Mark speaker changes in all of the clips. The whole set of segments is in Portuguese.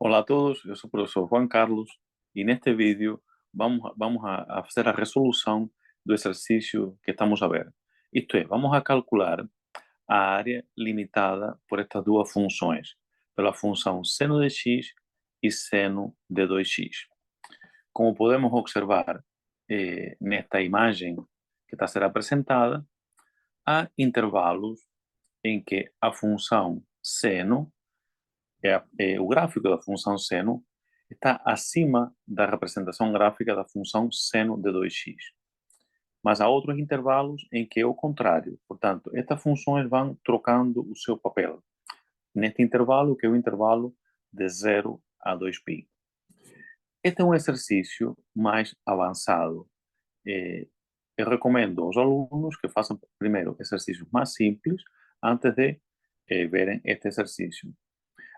Speaker 1: Hola a todos, eu sou o professor Juan Carlos e neste vídeo vamos a fazer a resolução do exercício que estamos a ver. Isto é, vamos a calcular a área limitada por estas duas funções, pela função seno de x e seno de 2x. Como podemos observar nesta imagem que está a ser apresentada, há intervalos em que a função seno o gráfico da função seno está acima da representação gráfica da função seno de 2x. Mas há outros intervalos em que é o contrário. Portanto, estas funções vão trocando o seu papel. Neste intervalo, que é o intervalo de 0 a 2π. Este é um exercício mais avançado. Eu recomendo aos alunos que façam primeiro exercícios mais simples antes de verem este exercício.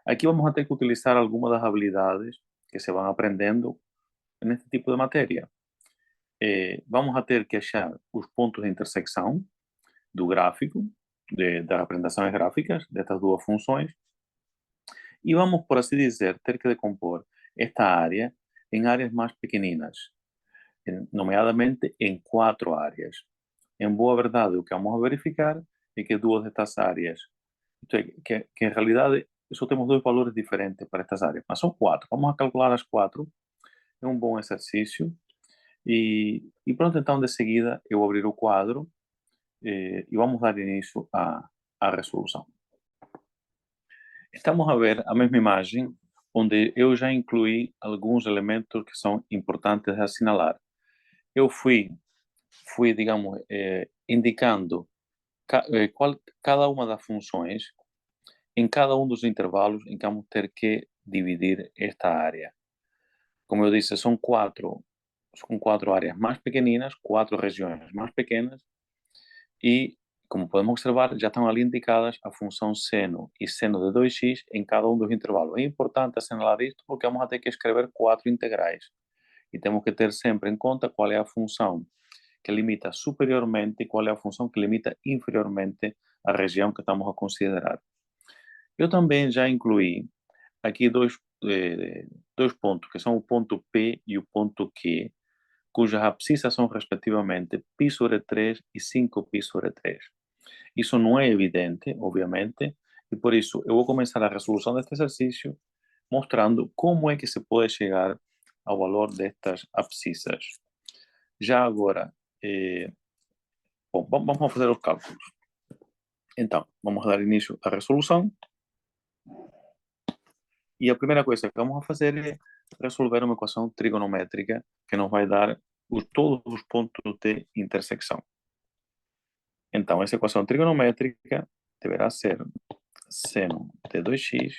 Speaker 1: Aqui vamos a ter que utilizar algumas das habilidades que se van aprendendo neste tipo de matéria. Vamos a ter que achar os pontos de intersecção do gráfico, das representações gráficas destas duas funções, e vamos, por assim dizer, ter que decompor esta área em áreas mais pequeninas, nomeadamente em 4 áreas. Em boa verdade, o que vamos a verificar é que duas destas áreas, que em realidade só temos dois valores diferentes para estas áreas, mas são 4. Vamos a calcular as 4. É um bom exercício. E pronto, então de seguida eu vou abrir o quadro e vamos dar início à resolução. Estamos a ver a mesma imagem, onde eu já incluí alguns elementos que são importantes de assinalar. Eu fui digamos, indicando cada uma das funções em cada um dos intervalos em que vamos ter que dividir esta área. Como eu disse, são quatro áreas mais pequeninas, 4 regiões mais pequenas, e, como podemos observar, já estão ali indicadas a função seno e seno de 2x em cada um dos intervalos. É importante assinalar isto porque vamos a ter que escrever 4 integrais. E temos que ter sempre em conta qual é a função que limita superiormente e qual é a função que limita inferiormente a região que estamos a considerar. Eu também já incluí aqui dois pontos, que são o ponto P e o ponto Q, cujas abscissas são respectivamente π sobre 3 e 5π sobre 3. Isso não é evidente, obviamente, e por isso eu vou começar a resolução deste exercício mostrando como é que se pode chegar ao valor destas abscissas. Já agora, bom, vamos fazer os cálculos. Então, vamos dar início à resolução. E a primeira coisa que vamos a fazer é resolver uma equação trigonométrica que nos vai dar todos os pontos de intersecção. Então, essa equação trigonométrica deverá ser seno de 2x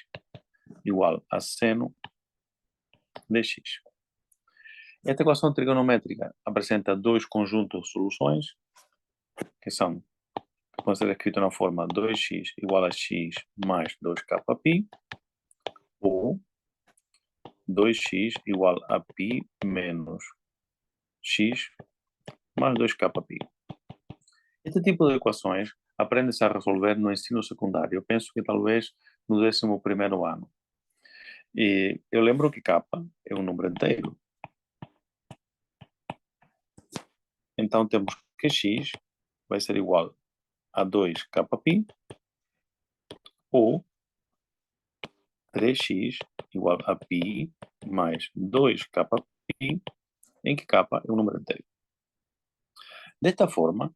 Speaker 1: igual a seno de x. Esta equação trigonométrica apresenta dois conjuntos de soluções, que podem ser escritos na forma 2x igual a x mais 2kπ, ou 2x igual a π menos x mais 2kπ. Este tipo de equações aprende-se a resolver no ensino secundário. Eu penso que talvez no 11º ano. E eu lembro que k é um número inteiro. Então temos que x vai ser igual a 2kπ ou 3x igual a π mais 2kπ, em que k é um número inteiro. Desta forma,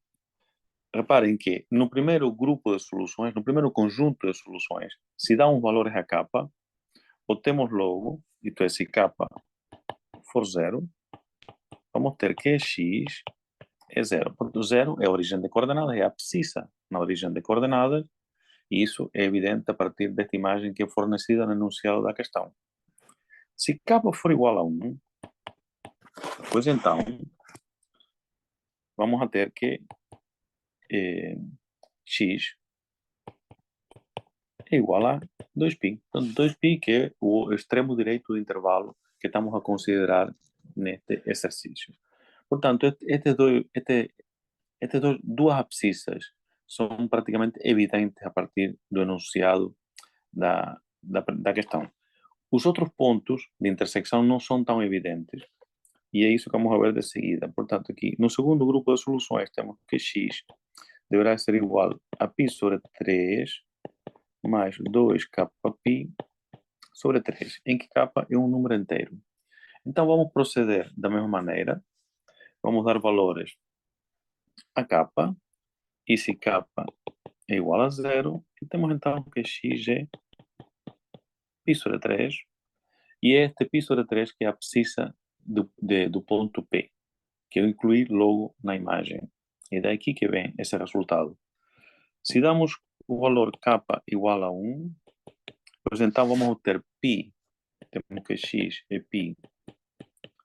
Speaker 1: reparem que no primeiro grupo de soluções, no primeiro conjunto de soluções, se dá um valor a k, obtemos logo, isto é, se k for 0, vamos ter que x é 0. Portanto, 0 é a origem de coordenadas, é a abscissa na origem de coordenadas, e isso é evidente a partir desta imagem que é fornecida no enunciado da questão. Se k for igual a 1, pois então vamos a ter que x é igual a 2π. Portanto, 2π que é o extremo direito do intervalo que estamos a considerar neste exercício. Portanto, estas duas abscissas são praticamente evidentes a partir do enunciado da questão. Os outros pontos de intersecção não são tão evidentes, e é isso que vamos a ver de seguida. Portanto, aqui, no segundo grupo de soluções, temos que x deverá ser igual a π sobre 3 mais 2kπ sobre 3, em que k é um número inteiro. Então, vamos proceder da mesma maneira. Vamos dar valores a k, e se k é igual a 0, e temos então que x é π sobre 3, e é este π sobre 3 que é a abscissa do ponto P, que eu incluí logo na imagem. E daqui que vem esse resultado. Se damos o valor k igual a 1, pois então vamos obter π, temos que x é π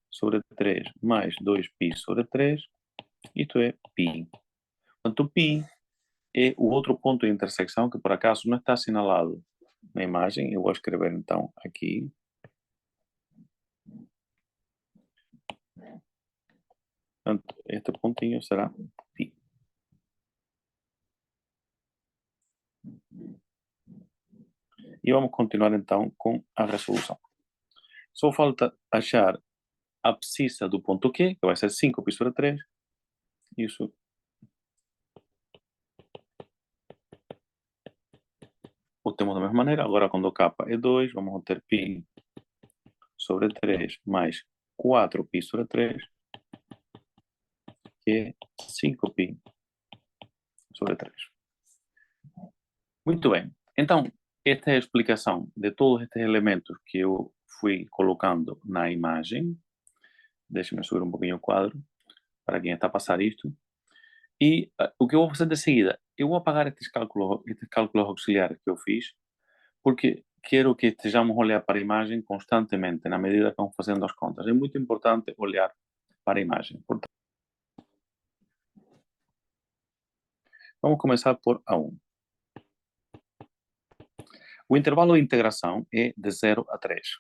Speaker 1: sobre 3 mais 2π sobre 3, isto é π. Portanto, π é o outro ponto de intersecção que por acaso não está assinalado na imagem. Eu vou escrever então aqui. Portanto, este pontinho será π. E vamos continuar então com a resolução. Só falta achar a abscissa do ponto Q, que vai ser 5π sobre 3. Isso o temos da mesma maneira. Agora, quando o k é 2, vamos ter π sobre 3 mais 4π sobre 3, que é 5π sobre 3. Muito bem. Então, esta é a explicação de todos estes elementos que eu fui colocando na imagem. Deixe-me subir um pouquinho o quadro para quem está a passar isto. E o que eu vou fazer de seguida, eu vou apagar estes cálculos auxiliares que eu fiz, porque quero que estejamos a olhar para a imagem constantemente, na medida que vamos fazendo as contas. É muito importante olhar para a imagem. Portanto, vamos começar por A1. O intervalo de integração é de 0 a 3.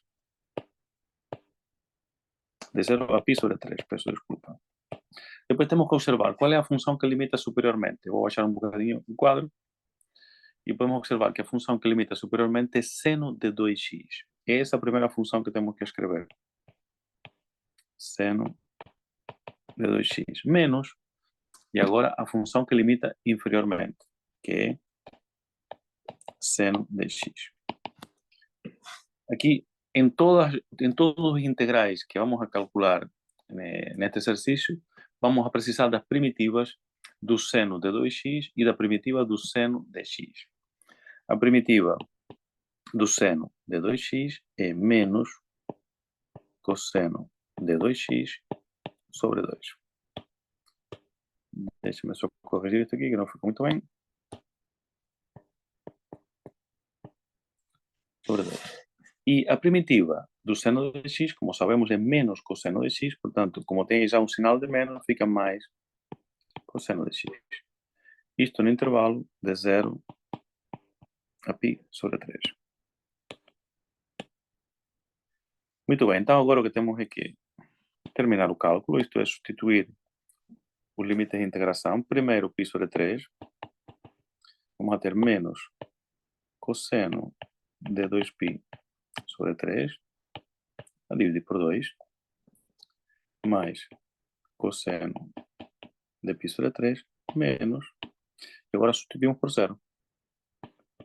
Speaker 1: De 0 a π sobre 3, peço desculpa. Depois temos que observar qual é a função que limita superiormente. Eu vou baixar um bocadinho o quadro e podemos observar que a função que limita superiormente é seno de 2x. É essa a primeira função que temos que escrever. Seno de 2x menos, e agora a função que limita inferiormente, que é seno de x. Aqui, em todos os integrais que vamos a calcular neste exercício, vamos a precisar das primitivas do seno de 2x e da primitiva do seno de x. A primitiva do seno de 2x é menos cosseno de 2x sobre 2. Deixa-me só corrigir isto aqui, que não ficou muito bem. Sobre 2. E a primitiva do seno de x, como sabemos, é menos cosseno de x, portanto, como tem já um sinal de menos, fica mais cosseno de x. Isto no intervalo de 0 a π sobre 3. Muito bem, então agora o que temos é que terminar o cálculo, isto é, substituir o limite de integração. Primeiro π sobre 3, vamos a ter menos cosseno de 2π sobre 3, a dividir por 2, mais cosseno de π sobre 3, menos, e agora substituímos por 0,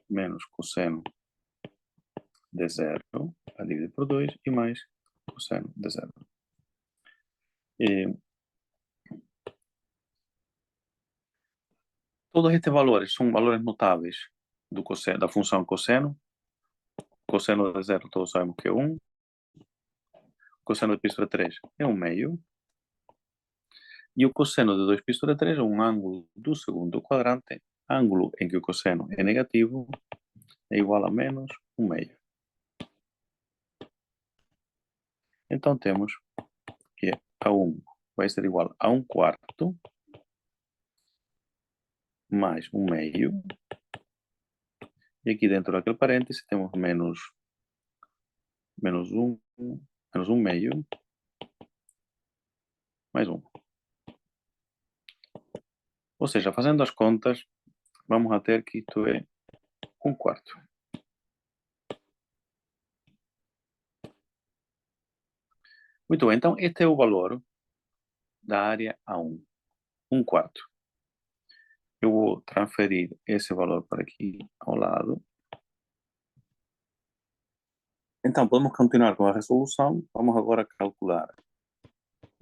Speaker 1: menos cosseno de 0, a dividir por 2, e mais cosseno de 0. E todos estes valores são valores notáveis do cosseno, da função cosseno. Cosseno de 0 todos sabemos que é 1. Cosseno de π sobre 3 é 1 meio. E o cosseno de 2π sobre 3 é um ângulo do segundo quadrante, ângulo em que o cosseno é negativo, é igual a menos 1 meio. Então temos que A1 vai ser igual a 1 quarto mais 1 meio. E aqui dentro daquele parêntese temos menos 1 meio mais 1. Ou seja, fazendo as contas, vamos a ter que isto é 1 quarto. Muito bem, então este é o valor da área A1, 1/4. Eu vou transferir esse valor para aqui ao lado. Então, podemos continuar com a resolução. Vamos agora calcular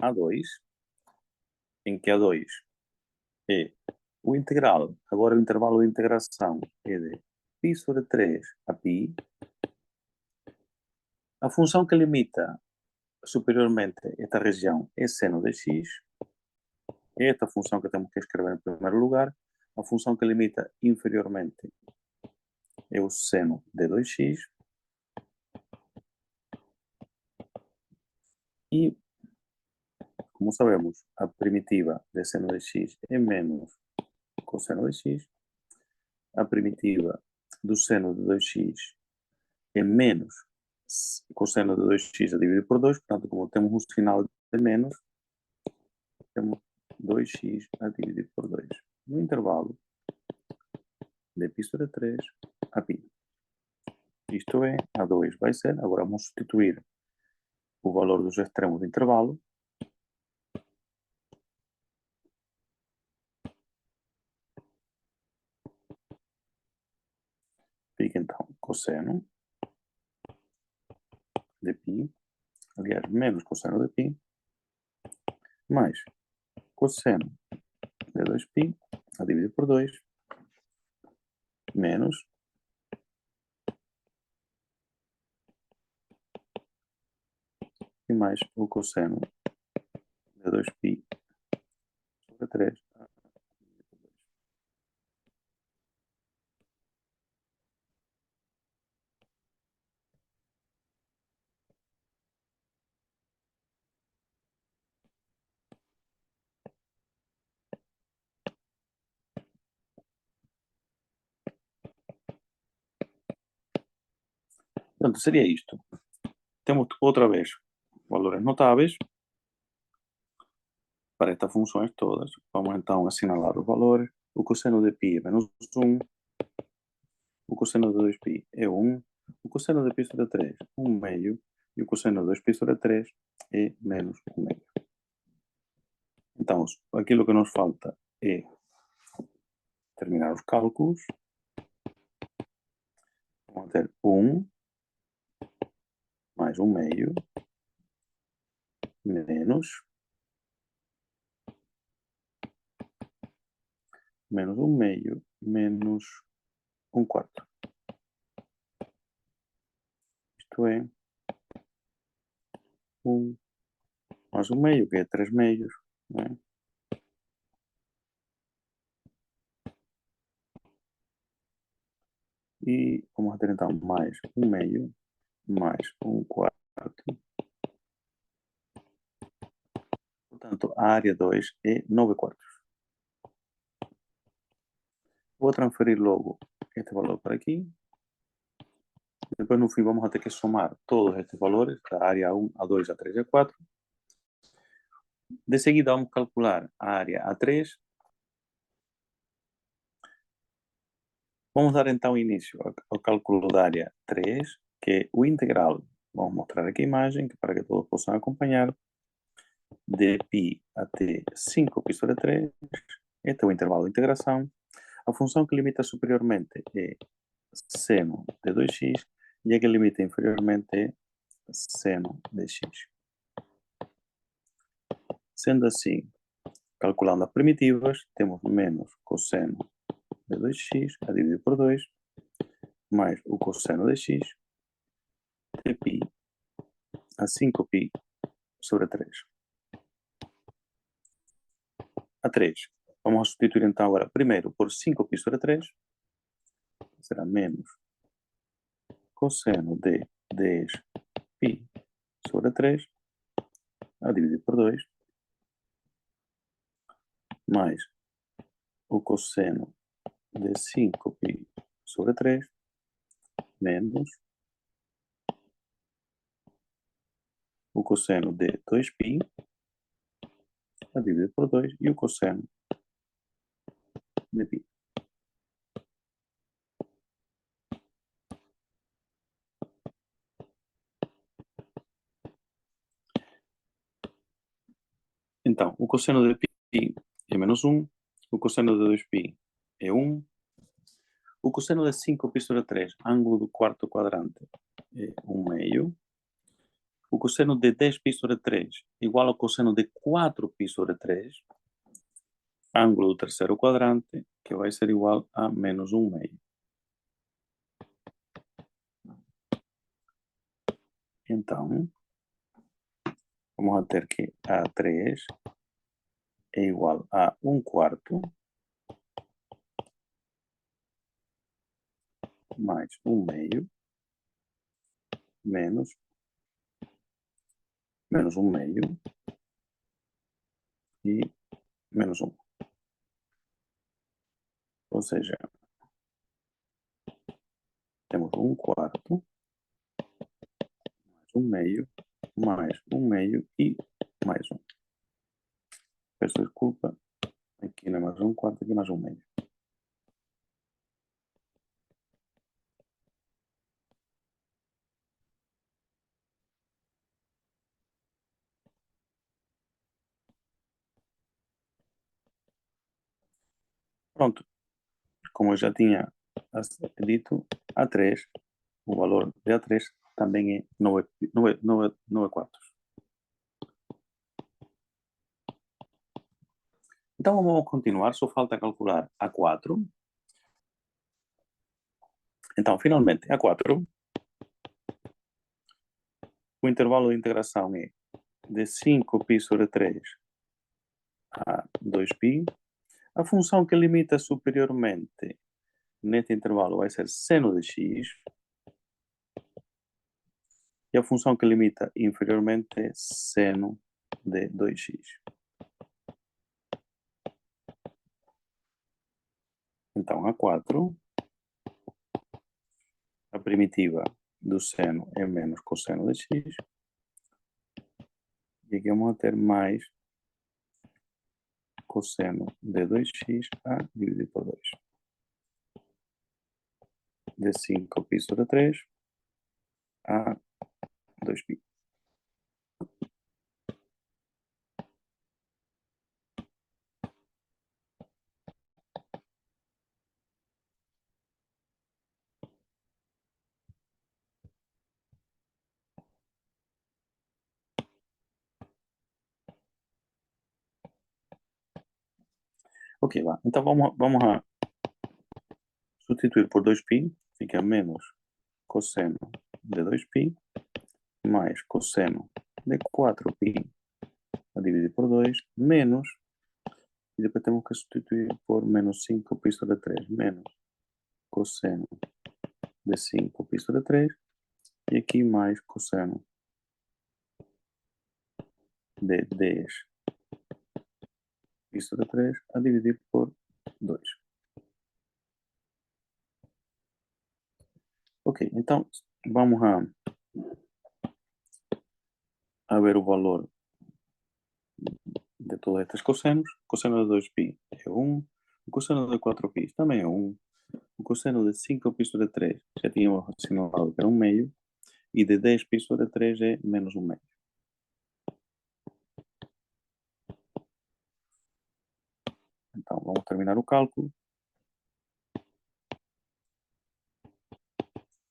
Speaker 1: A2, em que A2 é o integral. Agora o intervalo de integração é de π sobre 3 a π. A função que limita superiormente esta região é seno de x. É esta função que temos que escrever em primeiro lugar. A função que limita inferiormente é o seno de 2x. E, como sabemos, a primitiva de seno de x é menos cosseno de x. A primitiva do seno de 2x é menos cosseno de 2x a dividir por 2. Portanto, como temos um sinal de menos, temos 2x a dividir por 2. No intervalo de π sobre 3 a π. Isto é, A2 vai ser, agora vamos substituir o valor dos extremos do intervalo. Fica então cosseno de π, aliás, menos cosseno de π, mais cosseno de 2π a dividir por 2, menos e mais o cosseno de 2π sobre 3. Portanto, seria isto. Temos outra vez valores notáveis para estas funções todas. Vamos então assinalar os valores. O cosseno de π é menos 1. O cosseno de 2π é 1. O cosseno de π sobre 3 é 1 meio. E o cosseno de 2π sobre 3 é menos 1 meio. Então, aquilo que nos falta é terminar os cálculos. Vamos ter 1 mais 1 meio menos 1 meio menos 1/4. Isto é 1 mais 1 meio, que é 3 meios, não é? E vamos ter então mais 1 meio mais 1/4. Portanto, a área 2 é 9/4. Vou transferir logo este valor para aqui. Depois, no fim, vamos ter que somar todos estes valores, da área 1, A2, A3 e A4. De seguida, vamos calcular a área A3. Vamos dar então início ao cálculo da área 3, que é o integral. Vamos mostrar aqui a imagem para que todos possam acompanhar. De π até 5π sobre 3. Este é o intervalo de integração. A função que limita superiormente é seno de 2x e a que limita inferiormente é seno de x. Sendo assim, calculando as primitivas, temos menos cosseno de 2x a dividir por 2, mais o cosseno de x, de π a 5π sobre 3. A 3. Vamos substituir então agora primeiro por 5π sobre 3. Será menos cosseno de 10π sobre 3 a dividir por 2, mais o cosseno de 5π sobre 3, menos o cosseno de 2π a dividir por 2 e o cosseno de π. Então, o cosseno de π é menos 1, o cosseno de 2π é 1, o cosseno de 5π sobre 3, ângulo do quarto quadrante, é 1/2. O cosseno de 10π sobre 3 igual ao cosseno de 4π sobre 3, ângulo do terceiro quadrante, que vai ser igual a menos 1/2. Então, vamos ter que A3 é igual a 1/4 mais 1/2 menos 1/2 e menos 1. Ou seja, temos 1/4 mais 1/2 mais 1/2 e mais 1. Peço desculpa, aqui não é mais 1/4, aqui é mais 1/2. Pronto, como eu já tinha dito, A3, o valor de A3 também é 9 quartos. Então vamos continuar, só falta calcular A4. Então, finalmente, A4, o intervalo de integração é de 5π sobre 3 a 2π. A função que limita superiormente neste intervalo vai ser seno de x. E a função que limita inferiormente é seno de 2x. Então, A4, a primitiva do seno é menos cosseno de x. E aqui vamos ter mais cosseno de 2x a dividir por 2. De 5π sobre 3 a 2π. Ok, lá. Então vamos a substituir por 2π. Fica menos cosseno de 2π mais cosseno de 4π a dividir por 2 menos, e depois temos que substituir por menos 5π sobre 3 menos cosseno de 5π sobre 3 e aqui mais cosseno de 10π sobre 3 a dividir por 2. Ok, então vamos a ver o valor de todos estes cossenos. Cosseno de 2π é 1, o cosseno de 4π também é 1, o cosseno de 5π sobre 3 já tínhamos assinalado que era 1/2, e de 10π sobre 3 é menos 1/2. Então vamos terminar o cálculo.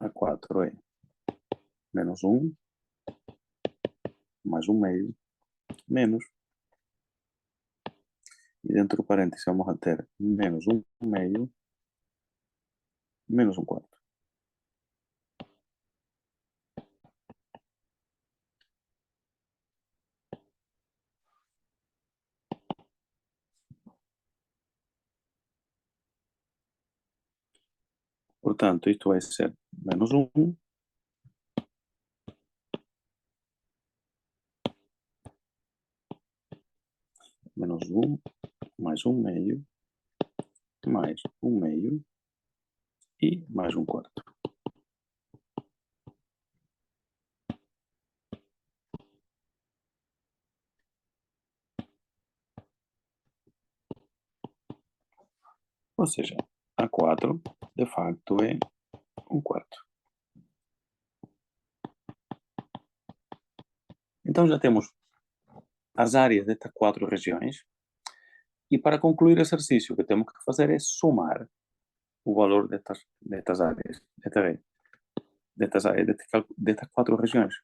Speaker 1: A4 é menos 1 mais 1/2 menos, e dentro do parênteses vamos a ter menos 1/2 menos 1/4. Portanto, isto vai ser menos 1 menos 1 mais 1/2 mais 1/2 e mais 1/4. Ou seja, A4 de facto é 1/4. Então já temos as áreas destas 4 regiões. E para concluir o exercício, o que temos que fazer é somar o valor destas áreas, destas 4 regiões.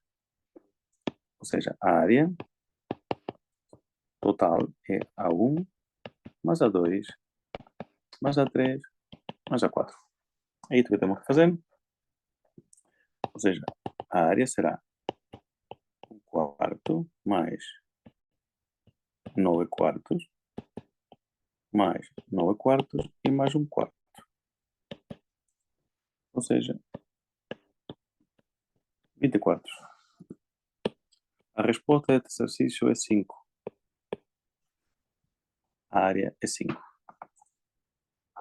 Speaker 1: Ou seja, a área total é A1 mais A2 mais A3 mais A4. É isso que temos que fazer. Ou seja, a área será 1/4 mais 9/4 mais 9/4 e mais 1/4. Ou seja, 24. A resposta deste exercício é 5. A área é 5.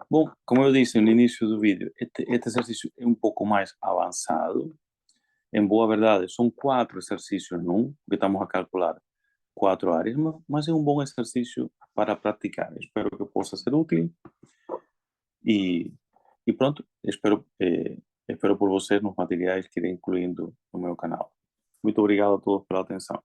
Speaker 1: Bom, como eu disse no início do vídeo, este exercício é um pouco mais avançado. Em boa verdade, são 4 exercícios num, que estamos a calcular 4 áreas, mas é um bom exercício para praticar. Espero que possa ser útil e, e pronto, espero por vocês nos materiais que irei incluindo no meu canal. Muito obrigado a todos pela atenção.